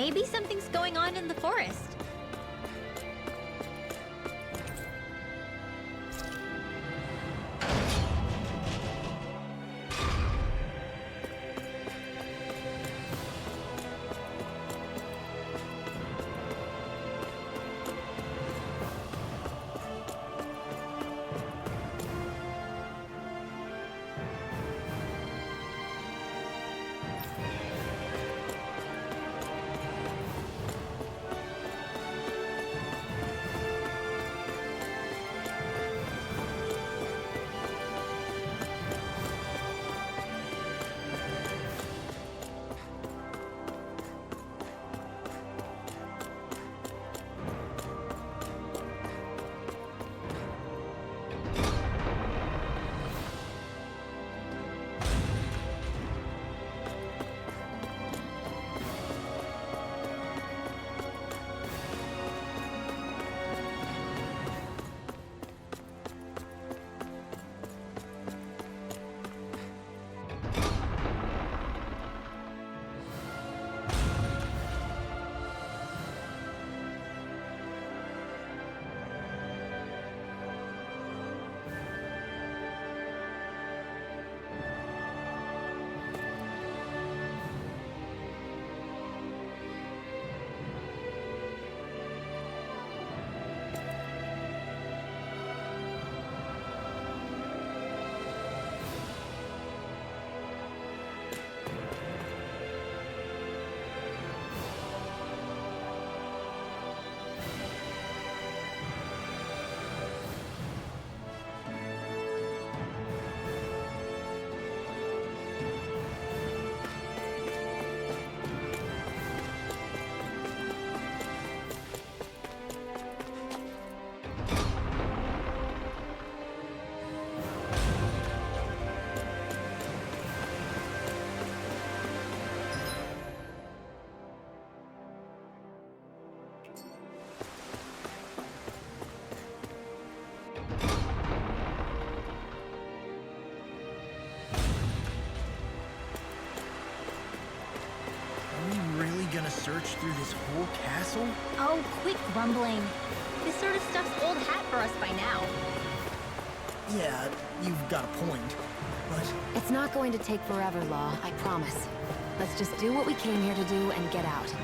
Maybe something's going on in the forest. Gonna search through this whole castle? Oh, quit grumbling. This sort of stuff's old hat for us by now. Yeah, you've got a point, but... It's not going to take forever, Law, I promise. Let's just do what we came here to do and get out.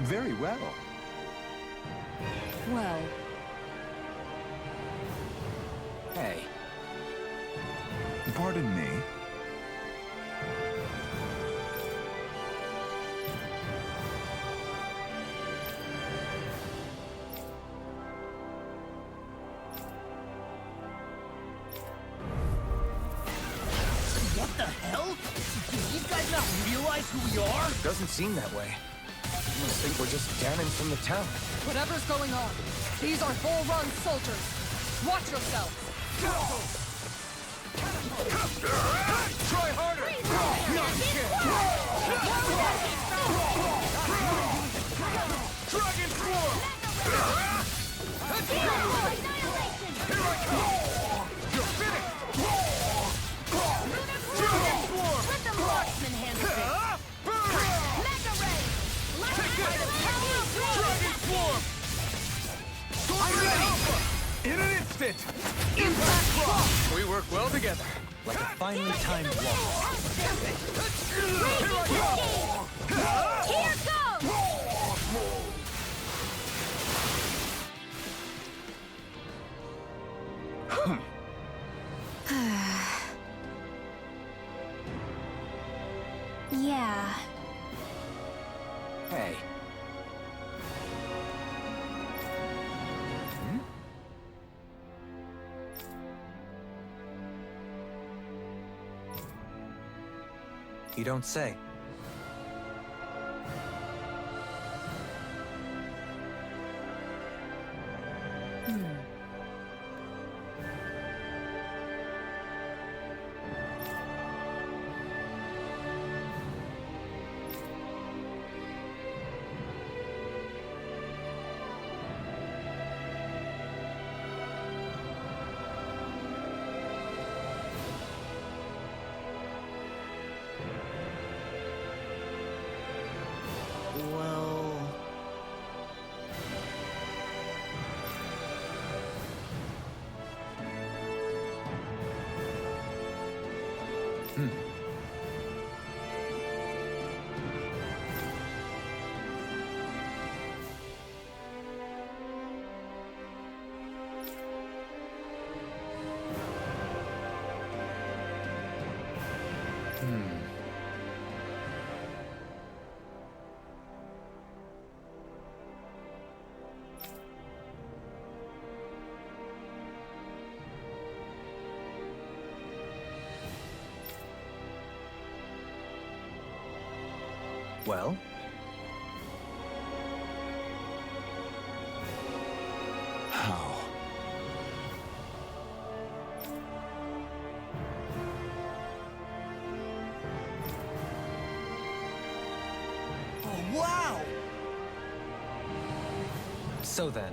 Very well. Well... Hey. Pardon me. What the hell? Do these guys not realize who we are? Doesn't seem that way. You must think we're just Danon from the town. Whatever's going on, these are full-run soldiers. Watch yourselves. Try harder! Not shit! Dragon Swarm! Here I come! You're finished! Dragon Swarm! Let the marksman handle it. Dragon Swarm! In an instant! Impact block! We work well together, like a finely timed wall. Here I go! Here goes! Yeah. Hey. You don't say. Well... Well? How? Oh, wow! So then,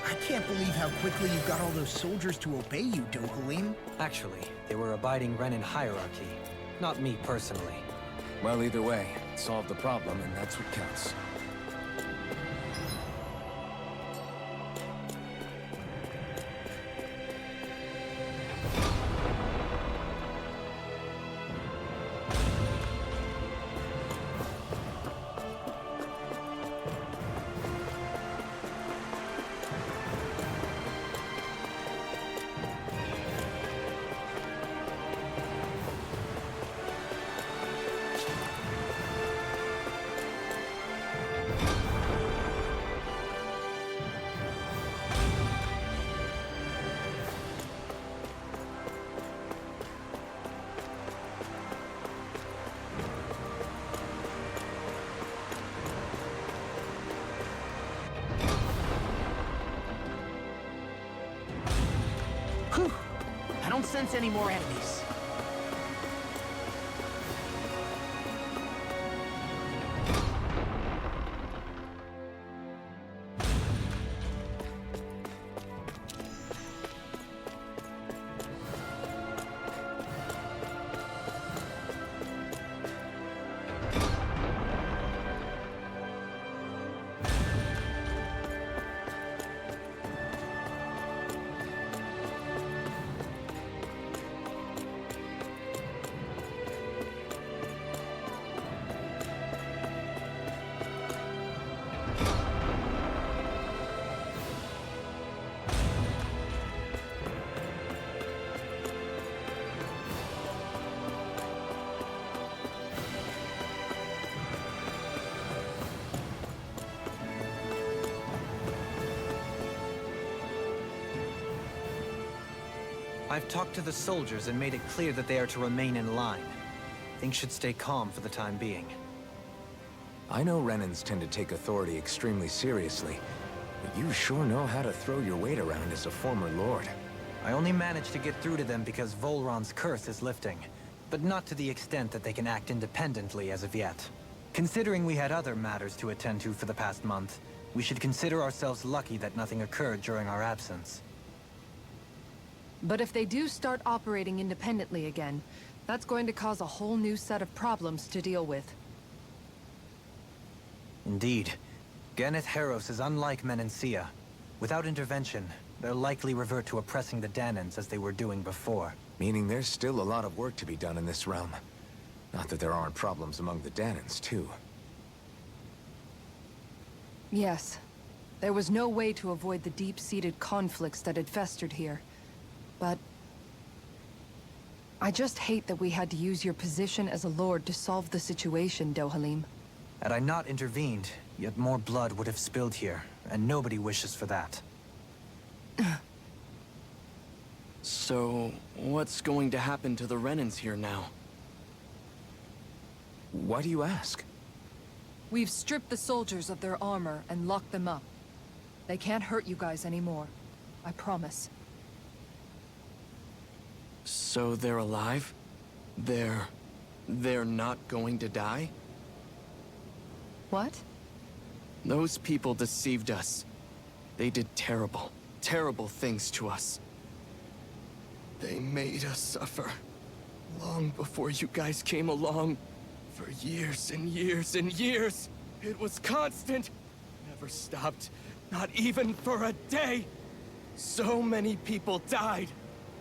I can't believe how quickly you got all those soldiers to obey you, Dohalim. actually, they were abiding Renan hierarchy, not me personally. Well, either way, solved the problem, and that's what counts. Whew! I don't sense any more enemies. I've talked to the soldiers and made it clear that they are to remain in line. Things should stay calm for the time being. I know Renans tend to take authority extremely seriously, but you sure know how to throw your weight around as a former lord. I only managed to get through to them because Volron's curse is lifting, but not to the extent that they can act independently as of yet. Considering we had other matters to attend to for the past month, we should consider ourselves lucky that nothing occurred during our absence. But if they do start operating independently again, that's going to cause a whole new set of problems to deal with. Indeed. Geneth Haros is unlike Menancia. Without intervention, they'll likely revert to oppressing the Danans as they were doing before. Meaning there's still a lot of work to be done in this realm. Not that there aren't problems among the Danans, too. Yes. There was no way to avoid the deep-seated conflicts that had festered here. But I just hate that we had to use your position as a lord to solve the situation, Dohalim. Had I not intervened, Yet more blood would have spilled here, and nobody wishes for that. So, what's going to happen to the Renans here now? Why do you ask? We've stripped the soldiers of their armor and locked them up. They can't hurt you guys anymore. I promise. So they're alive? They're not going to die? What? Those people deceived us. They did terrible, terrible things to us. They made us suffer. Long before you guys came along. For years and years and years. It was constant. Never stopped. Not even for a day. So many people died.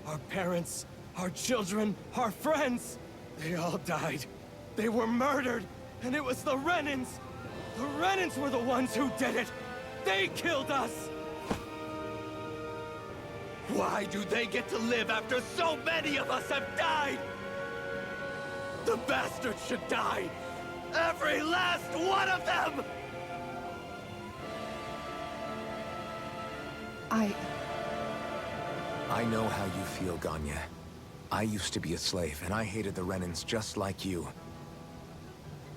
Our parents, our children, our friends. They all died. They were murdered. And it was the Renans. The Renans were the ones who did it. They killed us. Why do they get to live after so many of us have died? The bastards should die! Every last one of them! I know how you feel, Ganya. I used to be a slave, and I hated the Renans just like you.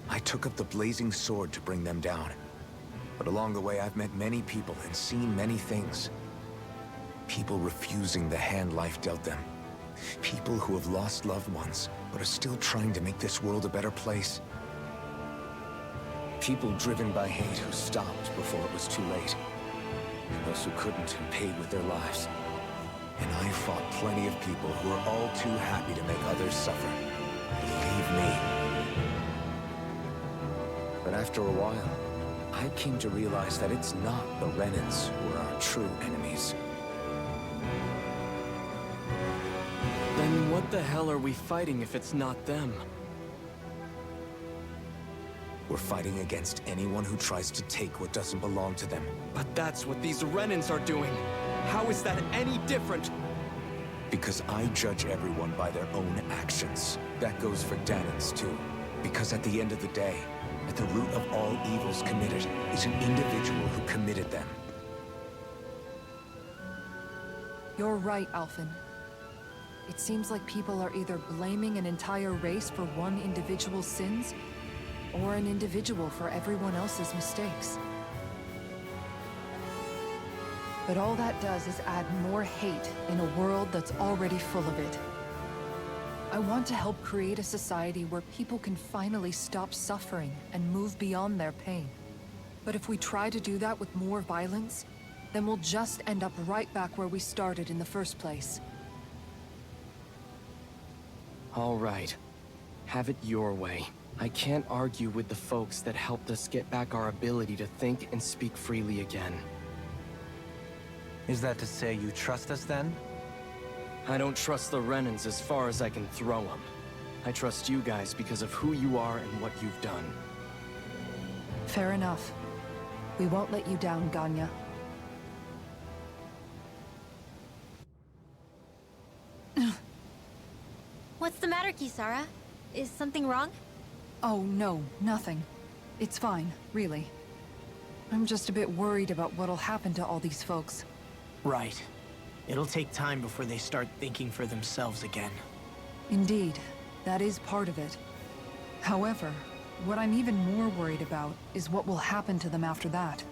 I took up the blazing sword to bring them down. But along the way, I've met many people and seen many things. People refusing the hand life dealt them. People who have lost loved ones, but are still trying to make this world a better place. People driven by hate who stopped before it was too late. And those who couldn't and paid with their lives. And I fought plenty of people who are all too happy to make others suffer. Believe me. But after a while, I came to realize that it's not the Renans who are our true enemies. Then what the hell are we fighting if it's not them? We're fighting against anyone who tries to take what doesn't belong to them. But that's what these Renans are doing. How is that any different? Because I judge everyone by their own actions. That goes for Danans too. Because at the end of the day, at the root of all evils committed is an individual who committed them. You're right, Alphen. It seems like people are either blaming an entire race for one individual's sins, or an individual for everyone else's mistakes. But all that does is add more hate in a world that's already full of it. I want to help create a society where people can finally stop suffering and move beyond their pain. But if we try to do that with more violence, then we'll just end up right back where we started in the first place. All right. Have it your way. I can't argue with the folks that helped us get back our ability to think and speak freely again. Is that to say you trust us then? I don't trust the Renans as far as I can throw them. I trust you guys because of who you are and what you've done. Fair enough. We won't let you down, Ganya. What's the matter, Kisara? Is something wrong? Oh, no, nothing. It's fine, really. I'm just a bit worried about what'll happen to all these folks. Right. It'll take time before they start thinking for themselves again. Indeed, that is part of it. However, what I'm even more worried about is what will happen to them after that.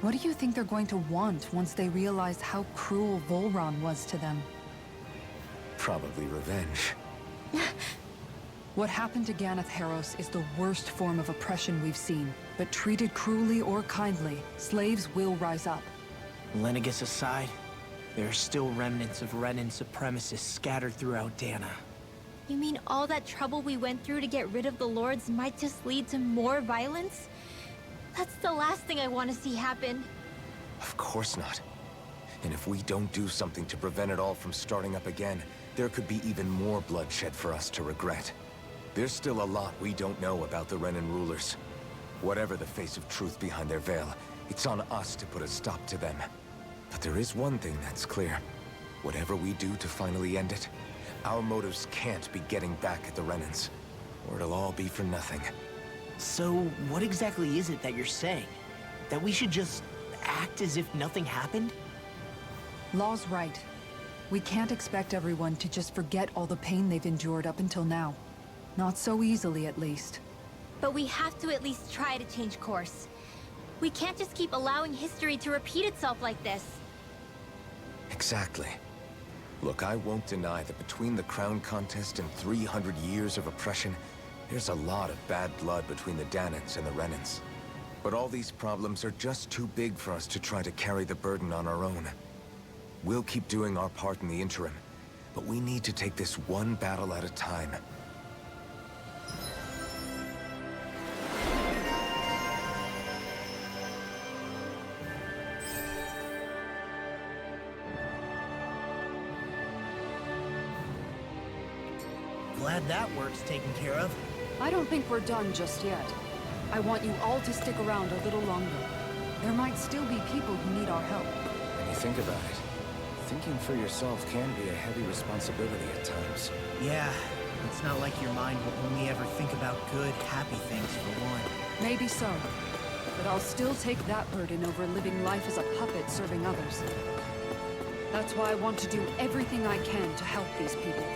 What do you think they're going to want once they realize how cruel Volron was to them? Probably revenge. What happened to Ganeth Haros is the worst form of oppression we've seen, but treated cruelly or kindly, slaves will rise up. Lenegus aside, there are still remnants of Renan supremacists scattered throughout Dana. You mean all that trouble we went through to get rid of the Lords might just lead to more violence? That's the last thing I want to see happen. Of course not. And if we don't do something to prevent it all from starting up again, there could be even more bloodshed for us to regret. There's still a lot we don't know about the Renan rulers. Whatever the face of truth behind their veil, it's on us to put a stop to them. But there is one thing that's clear. Whatever we do to finally end it, our motives can't be getting back at the Renans, or it'll all be for nothing. So, what exactly is it that you're saying? That we should just act as if nothing happened? Law's right. We can't expect everyone to just forget all the pain they've endured up until now. Not so easily, at least. But we have to at least try to change course. We can't just keep allowing history to repeat itself like this. Exactly. Look, I won't deny that between the crown contest and 300 years of oppression, there's a lot of bad blood between the Danans and the Renans. But all these problems are just too big for us to try to carry the burden on our own. We'll keep doing our part in the interim, but we need to take this one battle at a time. Glad that work's taken care of. I don't think we're done just yet. I want you all to stick around a little longer. There might still be people who need our help. When you think about it, thinking for yourself can be a heavy responsibility at times. Yeah, it's not like your mind will only ever think about good, happy things for one. Maybe so. But I'll still take that burden over living life as a puppet serving others. That's why I want to do everything I can to help these people.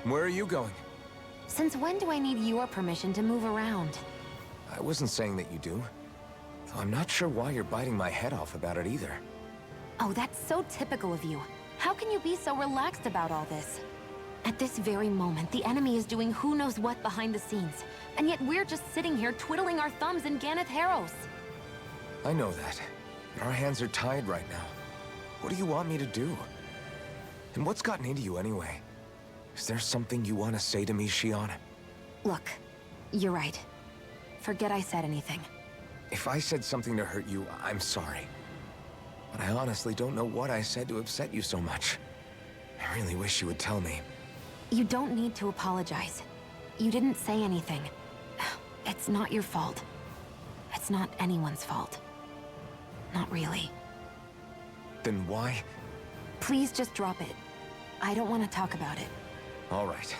Where are you going? Since when do I need your permission to move around? I wasn't saying that you do. Though I'm not sure why you're biting my head off about it either. Oh, that's so typical of you. How can you be so relaxed about all this? At this very moment, the enemy is doing who knows what behind the scenes. And yet we're just sitting here twiddling our thumbs in Ganeth Harros. I know that. But our hands are tied right now. What do you want me to do? And what's gotten into you anyway? Is there something you want to say to me, Shion? Look, you're right. Forget I said anything. If I said something to hurt you, I'm sorry. But I honestly don't know what I said to upset you so much. I really wish you would tell me. You don't need to apologize. You didn't say anything. It's not your fault. It's not anyone's fault. Not really. Then why? Please just drop it. I don't want to talk about it. All right.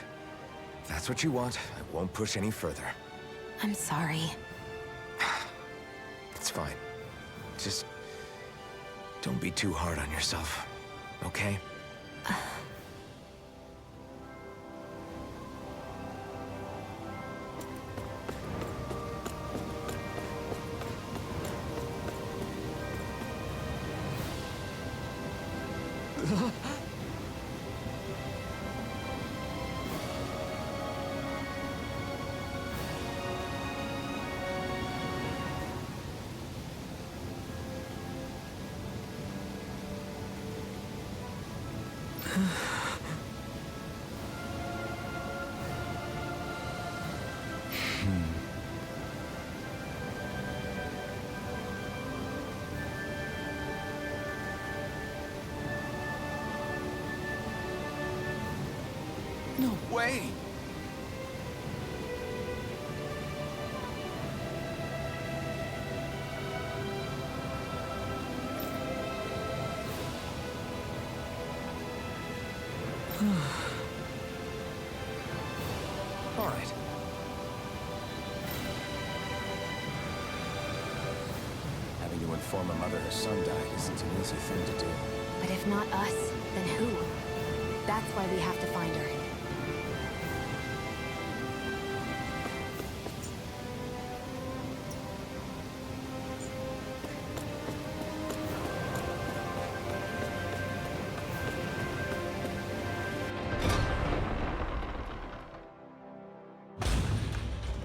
If that's what you want, I won't push any further. I'm sorry. It's fine. Just don't be too hard on yourself, okay? No way! All right. Having to inform a mother her son died isn't an easy thing to do. But if not us, then who? That's why we have to find her.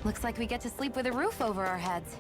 Looks like we get to sleep with a roof over our heads.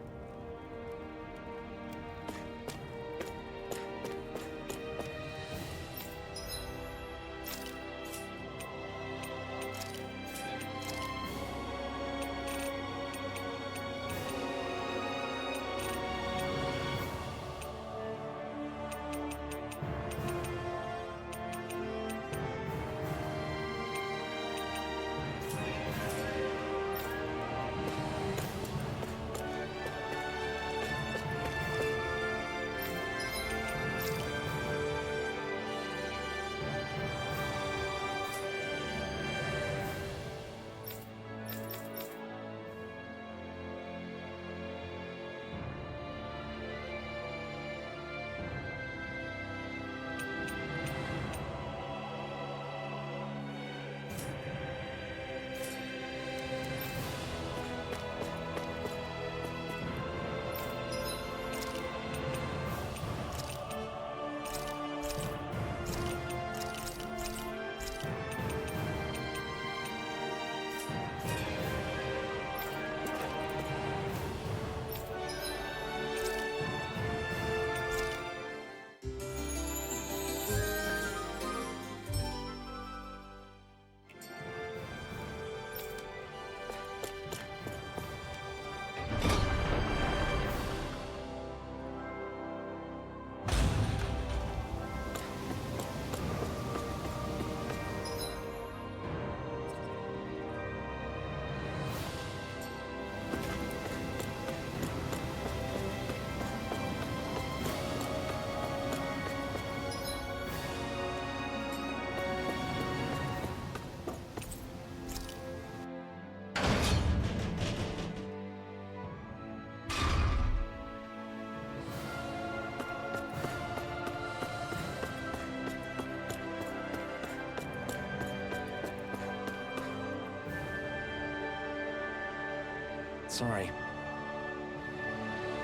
sorry.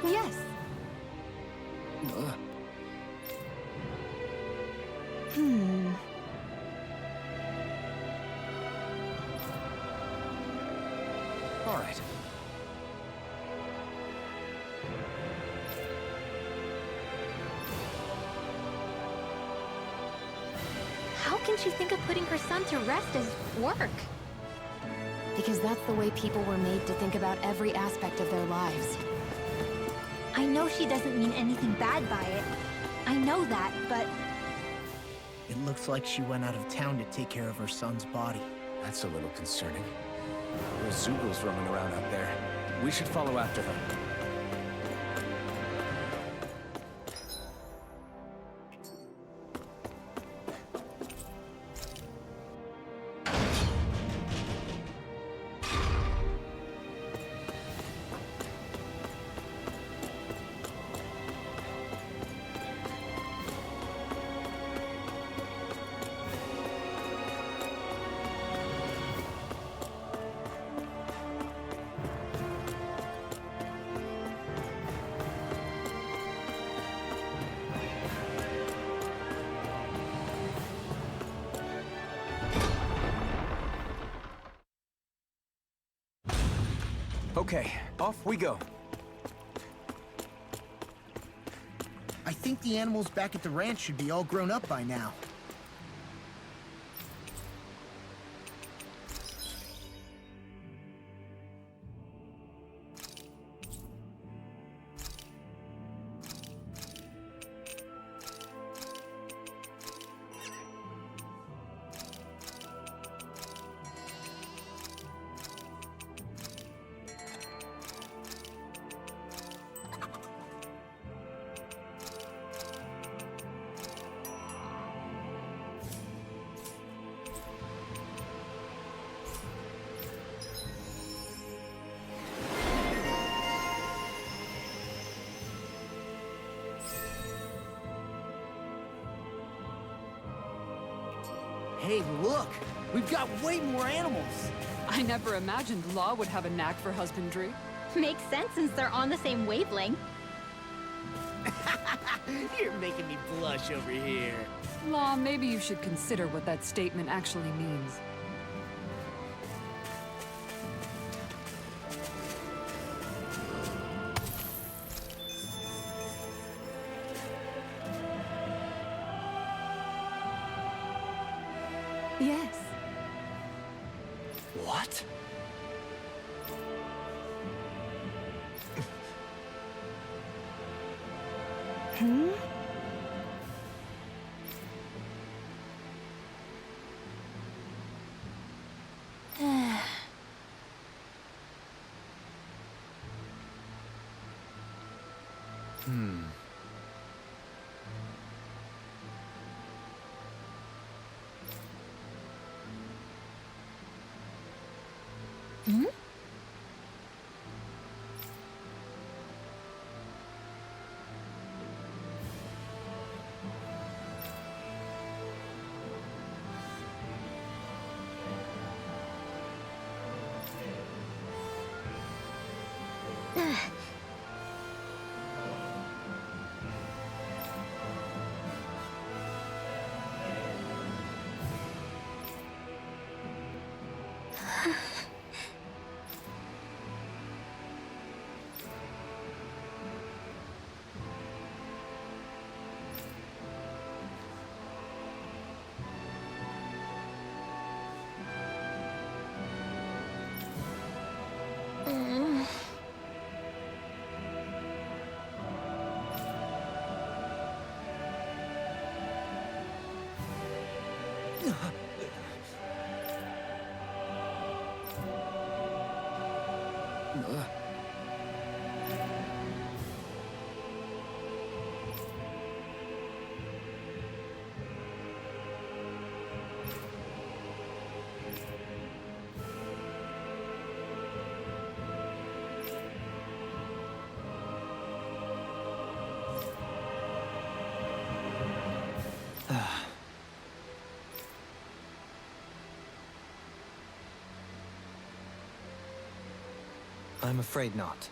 Yes. All right. How can she think of putting her son to rest as work? Because that's the way people were made to think about every aspect of their lives. I know she doesn't mean anything bad by it. I know that, but It looks like she went out of town to take care of her son's body. That's a little concerning. There's Zugals roaming around out there. We should follow after her. Okay, off we go. I think the animals back at the ranch should be all grown up by now. Hey, look! We've got way more animals! I never imagined Law would have a knack for husbandry. makes sense since they're on the same wavelength. You're making me blush over here. Law, maybe you should consider what that statement actually means. Yes. What? Hmm? Hmm? I'm afraid not.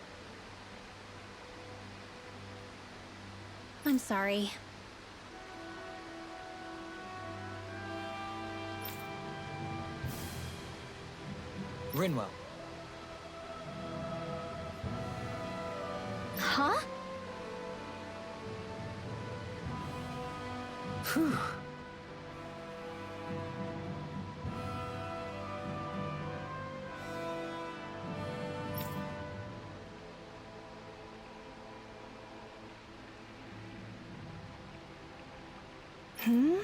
I'm sorry. Rinwell. Huh? Phew. Hmm?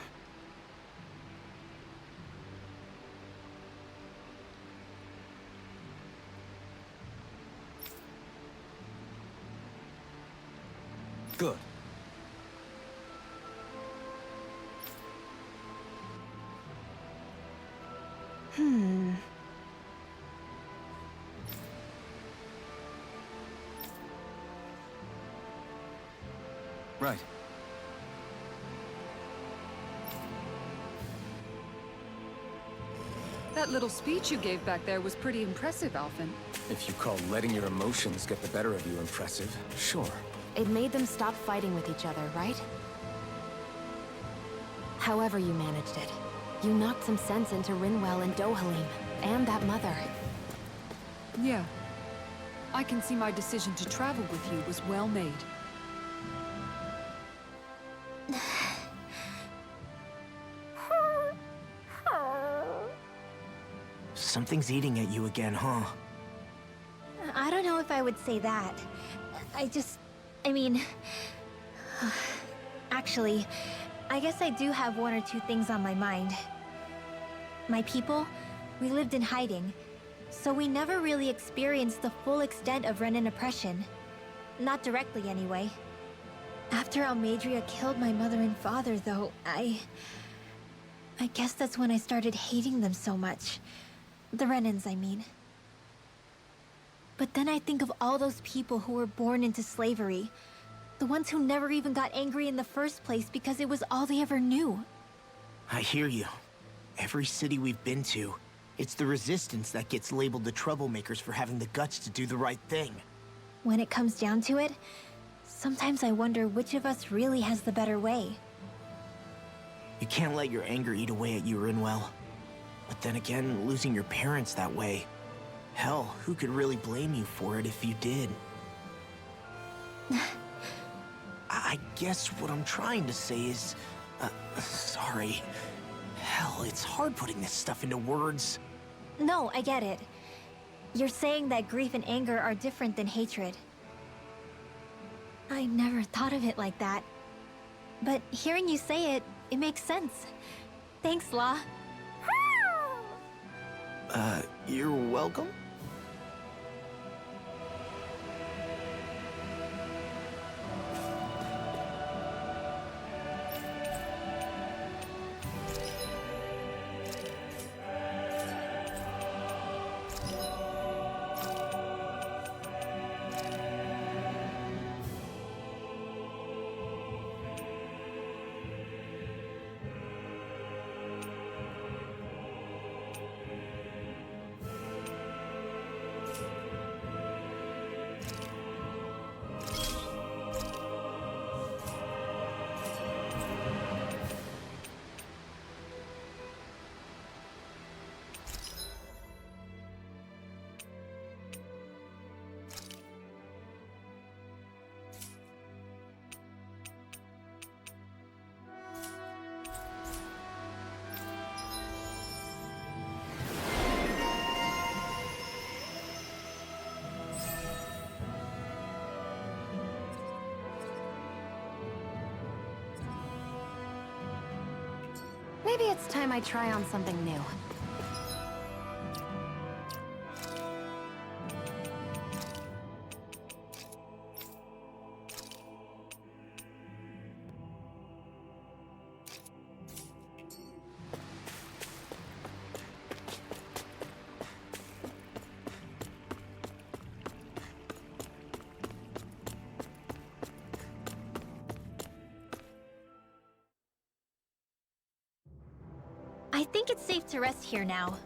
Good. Hmm. Right. That little speech you gave back there was pretty impressive, Alphen. If you call letting your emotions get the better of you impressive, sure. It made them stop fighting with each other, right? However you managed it, you knocked some sense into Rinwell and Dohalim, and that mother. Yeah. I can see my decision to travel with you was well made. Something's eating at you again, huh? I don't know if I would say that. I mean... Actually, I guess I do have one or two things on my mind. My people, we lived in hiding, so we never really experienced the full extent of Renan oppression. Not directly, anyway. After Almadria killed my mother and father, though, I guess that's when I started hating them so much. The Renans, I mean. But then I think of all those people who were born into slavery. The ones who never even got angry in the first place because it was all they ever knew. I hear you. Every city we've been to, it's the Resistance that gets labeled the troublemakers for having the guts to do the right thing. When it comes down to it, sometimes I wonder which of us really has the better way. You can't let your anger eat away at you, Rinwell. But then again, losing your parents that way... Hell, who could really blame you for it if you did? I guess what I'm trying to say is... sorry. Hell, it's hard putting this stuff into words. No, I get it. You're saying that grief and anger are different than hatred. I never thought of it like that. But hearing you say it, it makes sense. Thanks, Law. You're welcome? Maybe it's time I try on something new. I think it's safe to rest here now.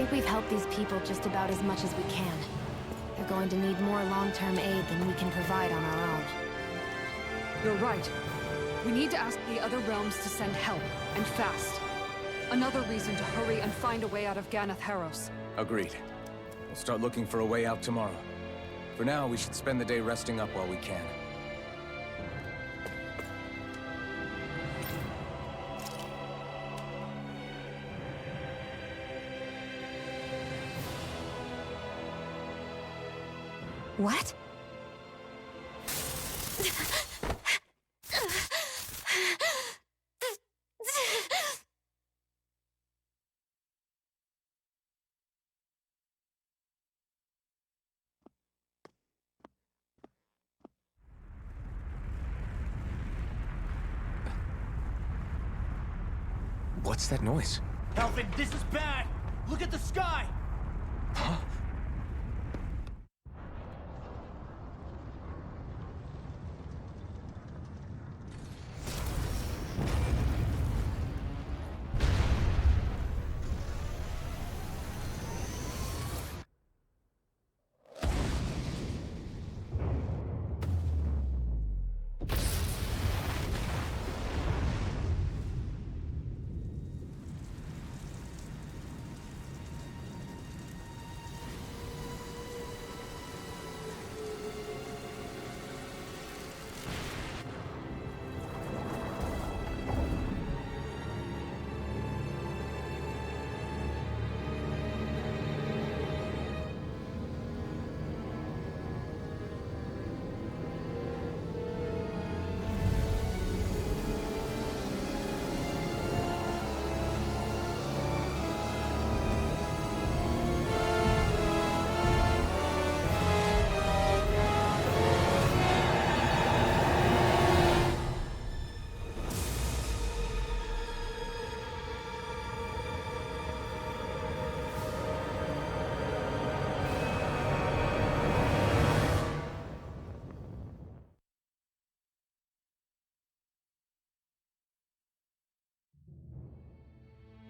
think we've helped these people just about as much as we can. They're going to need more long-term aid than we can provide on our own. You're right. We need to ask the other realms to send help, and fast. Another reason to hurry and find a way out of Ganath Haros. Agreed. We'll start looking for a way out tomorrow. For now, we should spend the day resting up while we can. What? What's that noise? Alvin, this is bad! Look at the sky! Huh?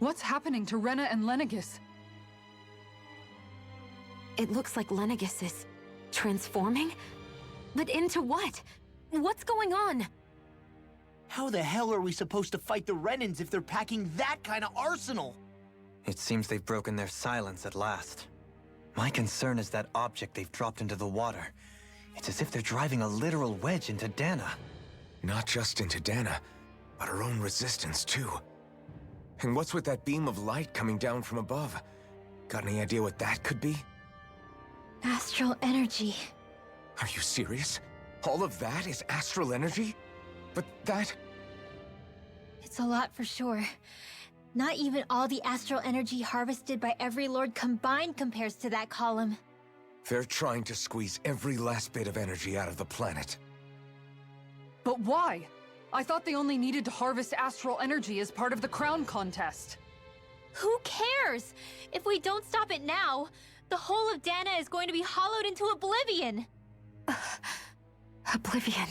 What's happening to Rena and Lenegis? It looks like Lenegis is transforming? But into what? What's going on? How the hell are we supposed to fight the Renans if they're packing that kind of arsenal? It seems they've broken their silence at last. My concern is that object they've dropped into the water. It's as if they're driving a literal wedge into Dana. Not just into Dana, but her own resistance, too. And what's with that beam of light coming down from above? Got any idea what that could be? Astral energy. Are you serious? All of that is astral energy? But that... It's a lot for sure. Not even all the astral energy harvested by every lord combined compares to that column. They're trying to squeeze every last bit of energy out of the planet. But why? I thought they only needed to harvest astral energy as part of the crown contest. Who cares? If we don't stop it now, the whole of Dana is going to be hollowed into oblivion. Oblivion.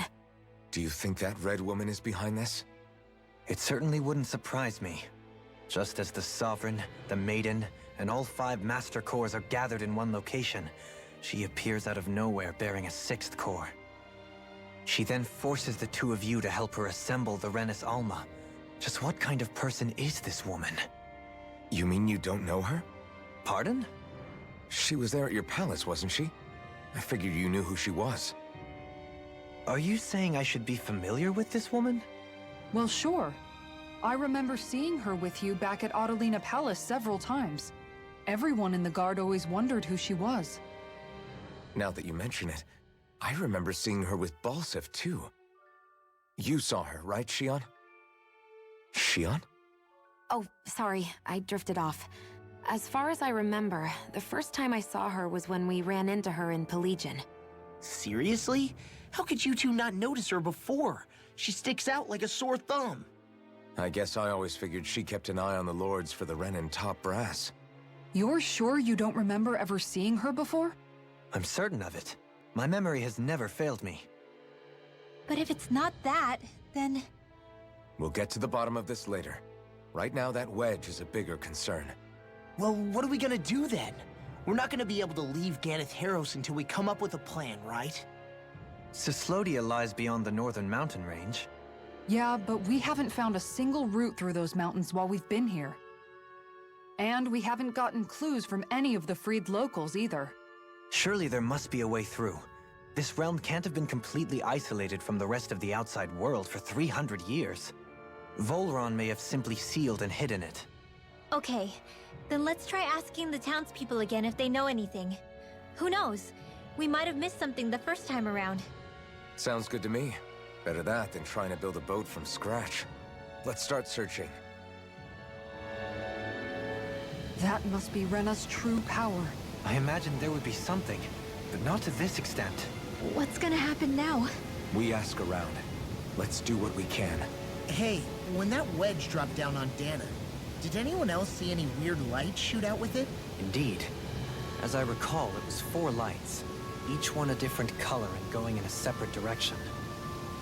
Do you think that red woman is behind this? It certainly wouldn't surprise me. Just as the Sovereign, the Maiden, and all 5 Master Cores are gathered in one location, she appears out of nowhere bearing a 6th core. She then forces the 2 of you to help her assemble the Renis Alma. Just what kind of person is this woman? You mean you don't know her? Pardon? She was there at your palace, wasn't she? I figured you knew who she was. Are you saying I should be familiar with this woman? Well, sure. I remember seeing her with you back at Adelina Palace several times. Everyone in the guard always wondered who she was. Now that you mention it, I remember seeing her with Balsif, too. You saw her, right, Shion? Shion? Oh, sorry, I drifted off. As far as I remember, the first time I saw her was when we ran into her in Pelagian. Seriously? How could you two not notice her before? She sticks out like a sore thumb. I guess I always figured she kept an eye on the lords for the Renin top brass. You're sure you don't remember ever seeing her before? I'm certain of it. My memory has never failed me. But if it's not that, then... We'll get to the bottom of this later. Right now, that wedge is a bigger concern. Well, what are we gonna do then? We're not gonna be able to leave Ganeth Haros until we come up with a plan, right? Cislodia lies beyond the northern mountain range. Yeah, but we haven't found a single route through those mountains while we've been here. And we haven't gotten clues from any of the freed locals either. Surely there must be a way through. This realm can't have been completely isolated from the rest of the outside world for 300 years. Volron may have simply sealed and hidden it. Okay, then let's try asking the townspeople again if they know anything. Who knows? We might have missed something the first time around. Sounds good to me. Better that than trying to build a boat from scratch. Let's start searching. That must be Rena's true power. I imagined there would be something, but not to this extent. What's gonna happen now? We ask around. Let's do what we can. Hey, when that wedge dropped down on Dana, did anyone else see any weird lights shoot out with it? Indeed. As I recall, it was 4 lights, each one a different color and going in a separate direction.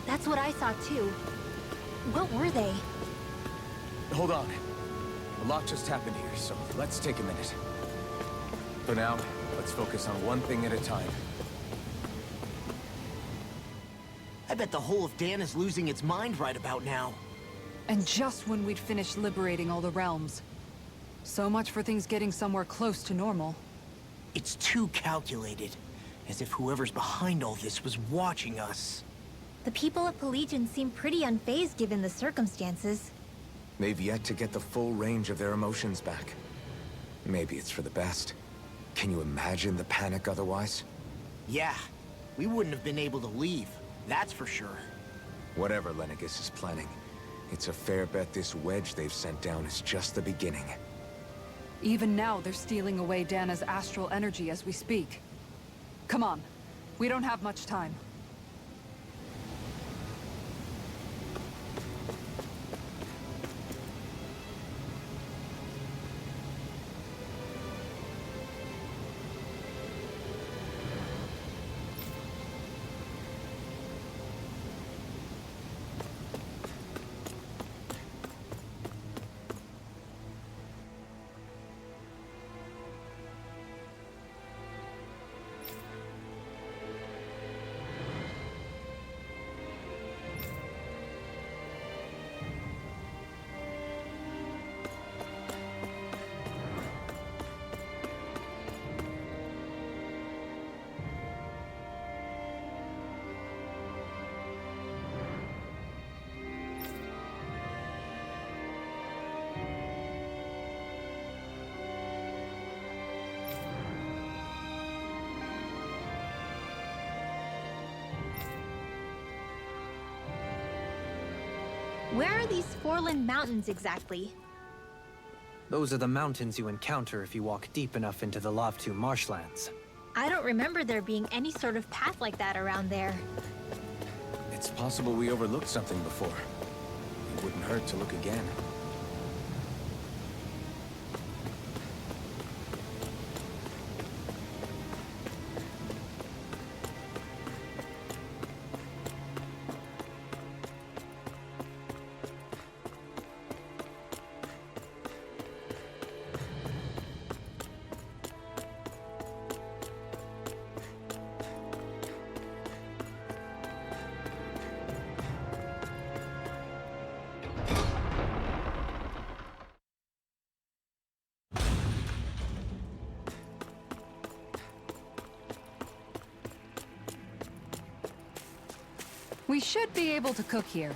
That's what I saw too. What were they? Hold on. A lot just happened here, so let's take a minute. For now, let's focus on one thing at a time. I bet the whole of Dan is losing its mind right about now. And just when we'd finished liberating all the realms. So much for things getting somewhere close to normal. It's too calculated. As if whoever's behind all this was watching us. The people of Pelegion seem pretty unfazed given the circumstances. They've yet to get the full range of their emotions back. Maybe it's for the best. Can you imagine the panic otherwise? Yeah, we wouldn't have been able to leave, that's for sure. Whatever Lenegis is planning, it's a fair bet this wedge they've sent down is just the beginning. Even now, they're stealing away Dana's astral energy as we speak. Come on, we don't have much time. Where are these Forland Mountains exactly? Those are the mountains you encounter if you walk deep enough into the Lavtu marshlands. I don't remember there being any sort of path like that around there. It's possible we overlooked something before. It wouldn't hurt to look again. We should be able to cook here.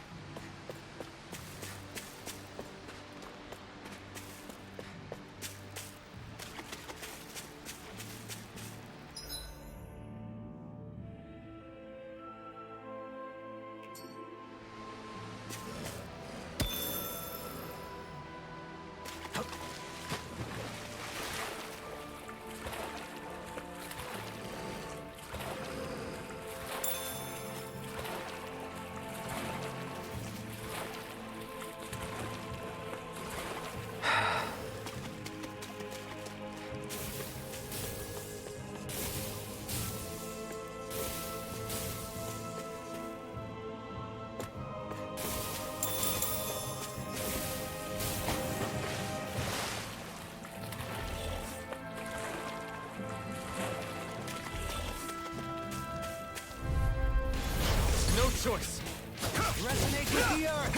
choice. Resonate with the earth!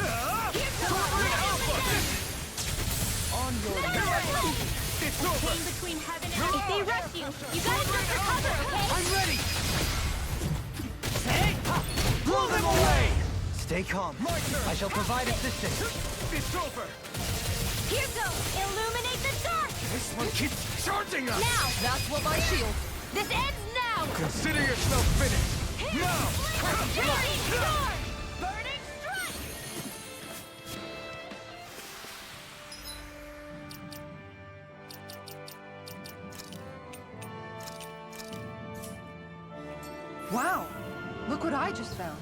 On your It's over. Between heaven and if they rush you, you gotta jump for cover, okay? I'm ready! Hey! Blow them away! Stay calm. I shall provide assistance. It's over. Here goes! Illuminate the dark! This one keeps charging us. Now! That's what my shield. This ends now! Consider yourself finished. Now. Shining storm! Burning strike! Wow! Look what I just found.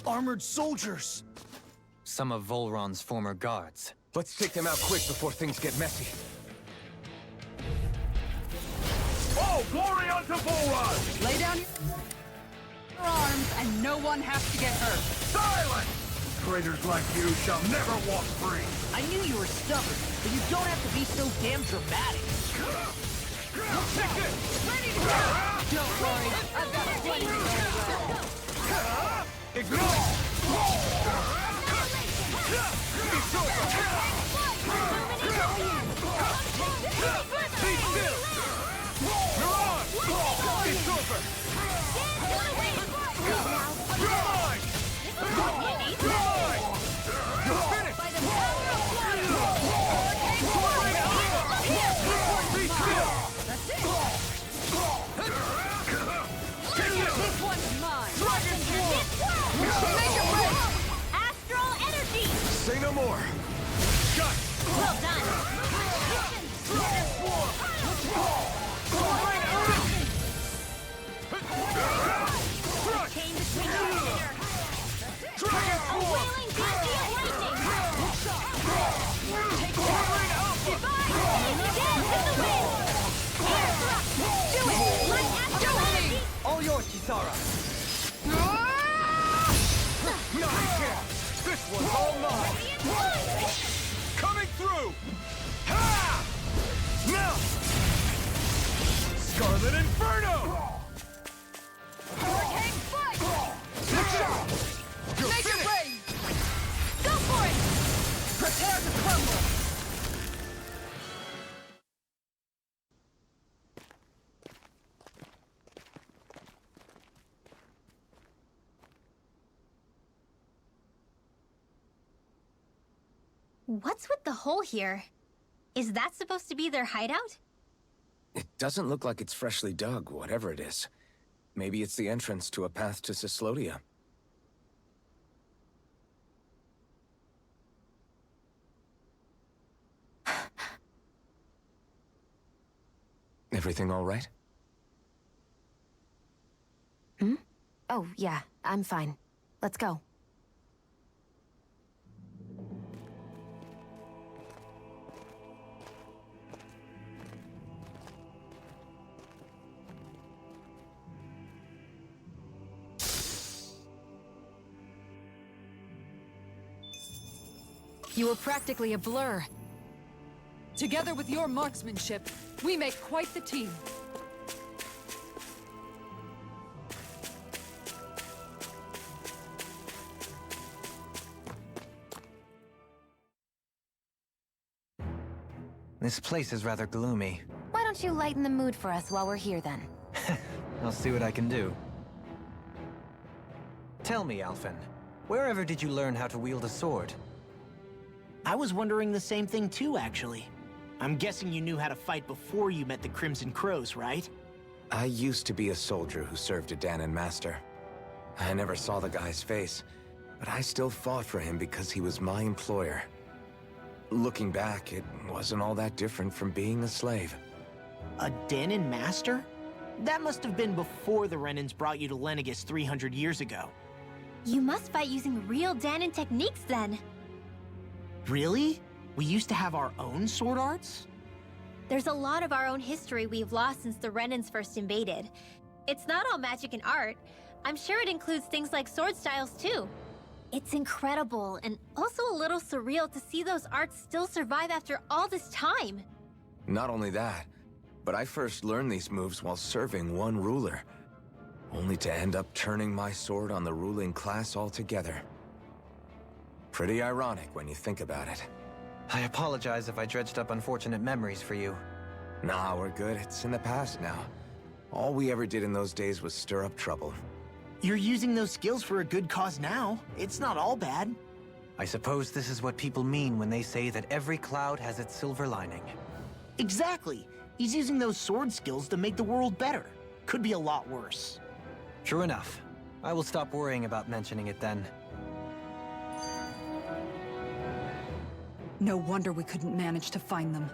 Armored soldiers. Some of Volron's former guards. Let's take them out quick before things get messy. Oh, glory unto Volron! Lay down your arms and no one has to get hurt. Silence! Traitors like you shall never walk free. I knew you were stubborn, but you don't have to be so damn dramatic. Ready to go! Don't worry, I've got plenty to go. Ignore. It's over. Be still. You're on. It's over. You're mine. You're mine. You're finished. Be still. That's it! This one's mine! Dragon Swarm. Make it break! Astral energy! Say no more. Shut. Well done! Dragon Swarm. Rain energy. Crush. Chain between heaven and earth. Dragon A Swarm. wailing dynasty of lightning! Rain Alpha. Dance in the wind! Air thrust! Do it! Like astral energy! All yours, Kisara. Not again. This one's all mine. Coming through. Ha! Now. Scarlet Inferno. Hurricane fight! You're Make it finished. rain! Go for it! Prepare to crumble! What's with the hole here? Is that supposed to be their hideout? It doesn't look like it's freshly dug, whatever it is. Maybe it's the entrance to a path to Cyslodia. Everything all right? Oh, yeah, I'm fine. Let's go. You were practically a blur. Together with your marksmanship, we make quite the team. This place is rather gloomy. Why don't you lighten the mood for us while we're here, then? I'll see what I can do. Tell me, Alphen, wherever did you learn how to wield a sword? I was wondering the same thing too, actually. I'm guessing you knew how to fight before you met the Crimson Crows, right? I used to be a soldier who served a Danon master. I never saw the guy's face, but I still fought for him because he was my employer. Looking back, it wasn't all that different from being a slave. A Danon master? That must have been before the Renans brought you to Lenegis 300 years ago. You must fight using real Danon techniques then. Really? We used to have our own sword arts? There's a lot of our own history we've lost since the Renans first invaded. It's not all magic and art. I'm sure it includes things like sword styles too. It's incredible and also a little surreal to see those arts still survive after all this time. Not only that, but I first learned these moves while serving one ruler, only to end up turning my sword on the ruling class altogether. Pretty ironic when you think about it. I apologize if I dredged up unfortunate memories for you. Nah, we're good. It's in the past now. All we ever did in those days was stir up trouble. You're using those skills for a good cause now. It's not all bad. I suppose this is what people mean when they say that every cloud has its silver lining. Exactly. He's using those sword skills to make the world better. Could be a lot worse. True enough. I will stop worrying about mentioning it then. No wonder we couldn't manage to find them.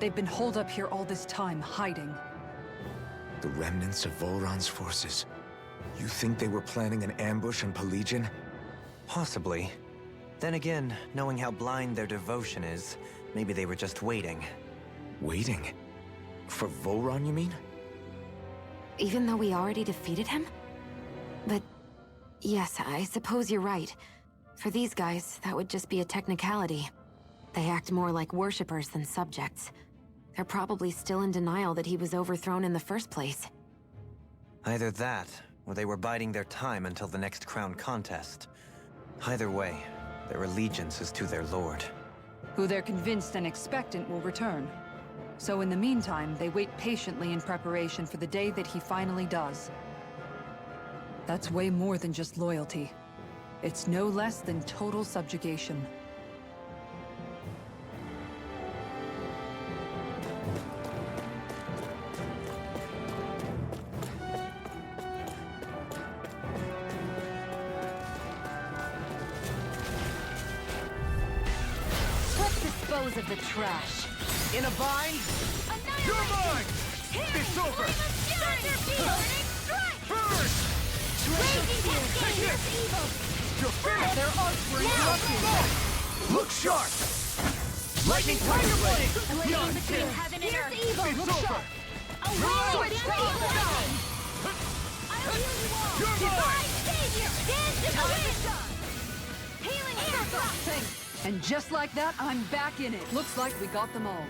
They've been holed up here all this time, hiding. The remnants of Volron's forces. You think they were planning an ambush on Pelegion? Possibly. Then again, knowing how blind their devotion is, maybe they were just waiting. Waiting? For Volron, you mean? Even though we already defeated him? But yes, I suppose you're right. For these guys, that would just be a technicality. They act more like worshippers than subjects. They're probably still in denial that he was overthrown in the first place. Either that, or they were biding their time until the next crown contest. Either way, their allegiance is to their lord. Who they're convinced and expectant will return. So in the meantime, they wait patiently in preparation for the day that he finally does. That's way more than just loyalty. It's no less than total subjugation. Let's dispose of the trash. In a bind? You're mine! It's over! Burn! You're finished! Their arts were interrupted! Look sharp! Lightning Tiger Blade! Living between heaven and earth. Evil, It's look over! sharp! Switch You're mine! And just like that, I'm back in it. Looks like we got them all.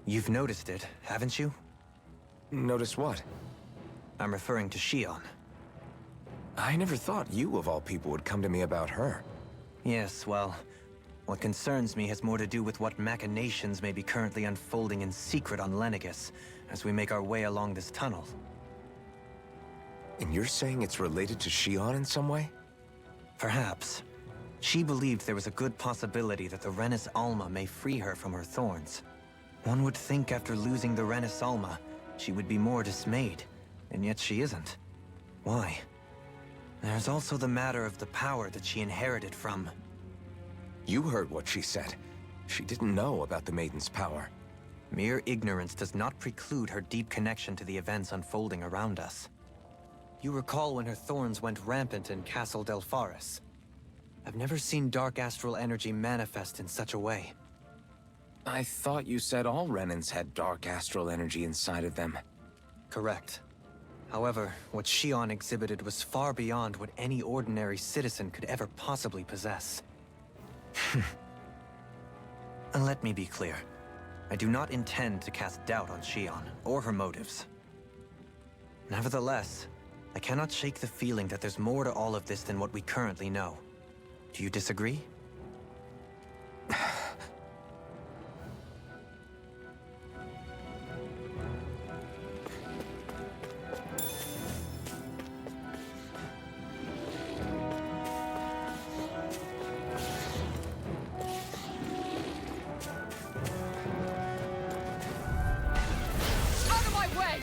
You've noticed it, haven't you? Notice what? I'm referring to Shion. I never thought you, of all people, would come to me about her. Yes, well, what concerns me has more to do with what machinations may be currently unfolding in secret on Lenegis as we make our way along this tunnel. And you're saying it's related to Shion in some way? Perhaps. She believed there was a good possibility that the Renis Alma may free her from her thorns. One would think after losing the Renis Alma, she would be more dismayed, and yet she isn't. Why? There's also the matter of the power that she inherited from... You heard what she said. She didn't know about the Maiden's power. Mere ignorance does not preclude her deep connection to the events unfolding around us. You recall when her thorns went rampant in Castle Delpharis. I've never seen dark astral energy manifest in such a way. I thought you said all Renans had dark astral energy inside of them. Correct. However, what Shion exhibited was far beyond what any ordinary citizen could ever possibly possess. And let me be clear. I do not intend to cast doubt on Shion, or her motives. Nevertheless, I cannot shake the feeling that there's more to all of this than what we currently know. Do you disagree? way!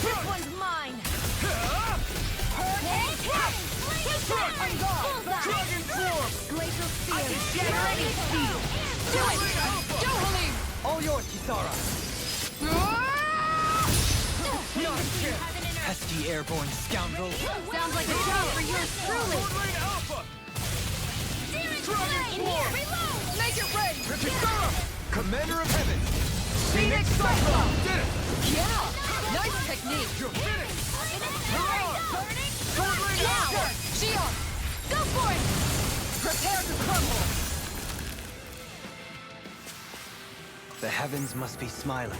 This one's mine! Dragon form! Glacial Spear! I can shatter any steel! Do it! Go, Halim! All yours, Kisara! Pesky airborne scoundrel! Sounds like a job for yours truly! Rain Alpha! In here! Reload! Make it rain! Kisara! Commander of Heaven! Phoenix Cyclone! Did it! Yeah! Nice technique! You're finished! Sword Rain Alpha! Shion! Go for it! Prepare to crumble! The heavens must be smiling.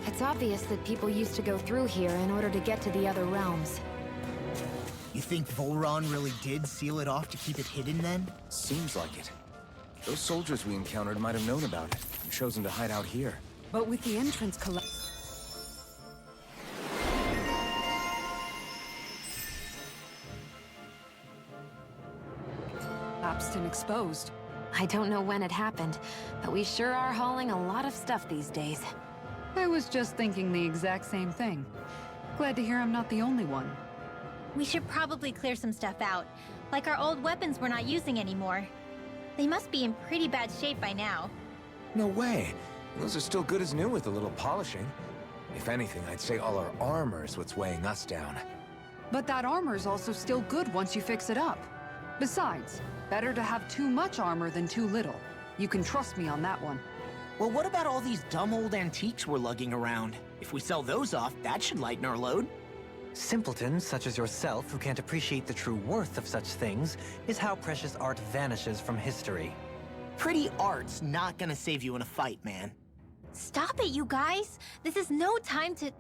It's obvious that people used to go through here in order to get to the other realms. You think Volron really did seal it off to keep it hidden then? Seems like it. Those soldiers we encountered might have known about it and chosen to hide out here. But with the entrance collapsed and exposed. I don't know when it happened, but we sure are hauling a lot of stuff these days. I was just thinking the exact same thing. Glad to hear I'm not the only one. We should probably clear some stuff out. Like our old weapons we're not using anymore. They must be in pretty bad shape by now. No way. Those are still good as new with a little polishing. If anything, I'd say all our armor is what's weighing us down. But that armor's also still good once you fix it up. Besides, better to have too much armor than too little. You can trust me on that one. Well, what about all these dumb old antiques we're lugging around? If we sell those off, that should lighten our load. Simpletons such as yourself who can't appreciate the true worth of such things is how precious art vanishes from history. Pretty art's not gonna save you in a fight, man. Stop it, you guys! This is no time to...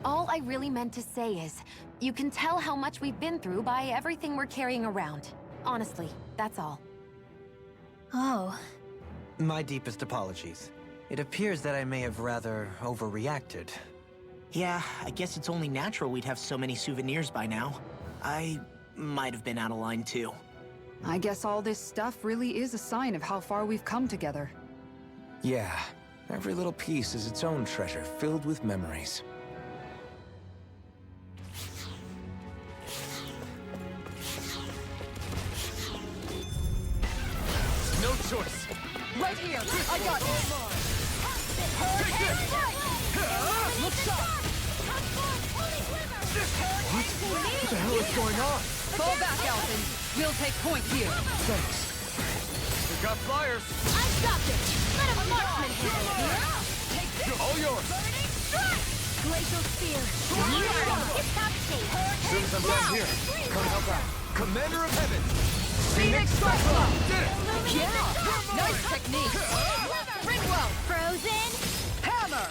All I really meant to say is, you can tell how much we've been through by everything we're carrying around. Honestly, that's all. Oh. My deepest apologies. It appears that I may have rather overreacted. Yeah, I guess it's only natural we'd have so many souvenirs by now. I might have been out of line too. I guess all this stuff really is a sign of how far we've come together. Yeah, every little piece is its own treasure filled with memories. No choice! Right here! I got it! Take this! Look sharp! What the hell is going on? Fall back, Alvin! We'll take point here! Thanks. We got flyers! I stopped it! Let a marksman handle it! Take this! All yours! Glacial Spear! You are in tip-top shape. As soon as I'm done here, come help out. Commander of Heaven! Phoenix Cyclone! Did it! Yeah! Nice technique! Ringwell! Frozen? Hammer!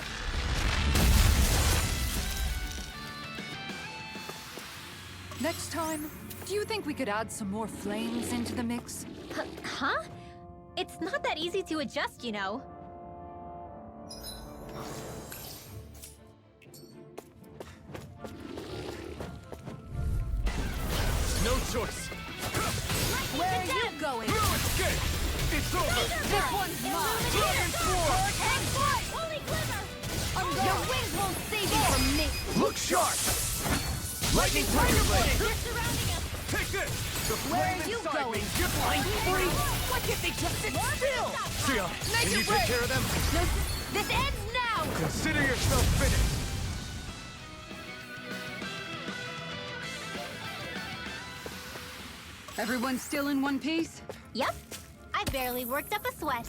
Next time, do you think we could add some more flames into the mix? Huh? It's not that easy to adjust, you know. No choice! Where are you going? No escape! It's over! This one's mine! Dragon form! Your wings won't save you from me! Look sharp! Lightning Tiger Blade! Take this! The Where flame are you inside going? me! You're blind! Why can't they just sit still? Sia, Make can it you take rain! care of them? This ends now! Consider yourself finished! Everyone still in one piece? Yep. I barely worked up a sweat.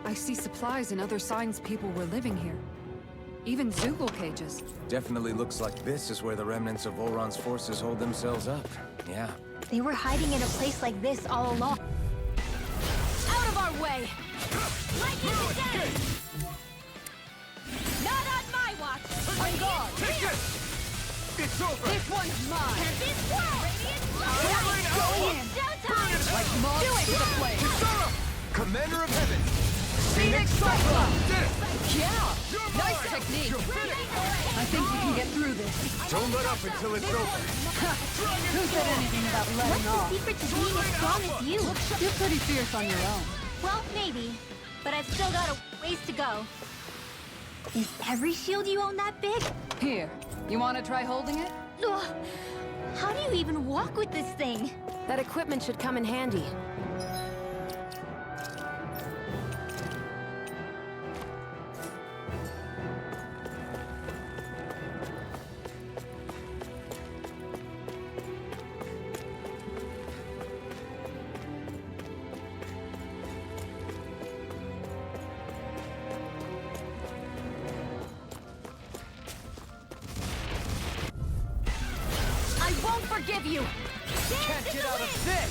I see supplies and other signs people were living here. Even Zoogle cages. Definitely looks like this is where the remnants of Volron's forces hold themselves up. Yeah. They were hiding in a place like this all along. Out of our way! Not on my watch! On guard! Take this! It's over! This one's mine! This one! Do it to the flame! Commander of Heaven! Phoenix Cyclone! Did it! Yeah! Nice technique! I think we can get through this. Don't let up until it's over. Who said anything about letting What's off? the secret to being as strong as you? You're pretty fierce on your own. Well, maybe. But I've still got a ways to go. Is every shield you own that big? Here, you want to try holding it? Ugh. How do you even walk with this thing? That equipment should come in handy. I won't forgive you! Can't get out of this!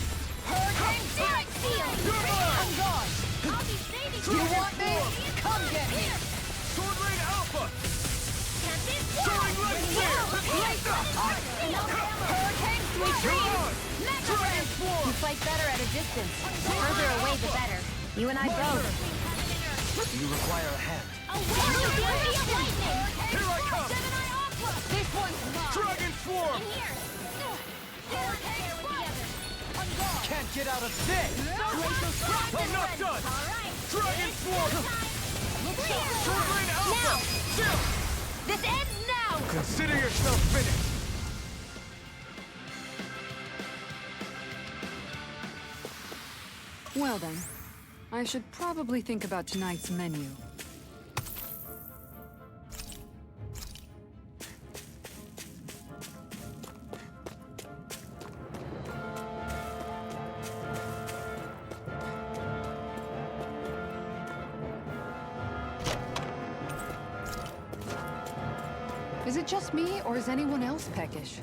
Hurricane Strike Seal! I'm gone! I'll be saving You want me? Come get me! Sword Rain Alpha! Soaring Hurricane Sweet Dreams! Dragon Swarm! You fight better at a distance. Further away, the better. You and I both. You require a hand. Here I come! This one's mine! Dragon Swarm! Can't get out of this! I'm not done! Dragon Swarm! Sword Rain Alpha! Chill! This ends now! Consider yourself finished! Well then, I should probably think about tonight's menu. Is it just me, or is anyone else peckish?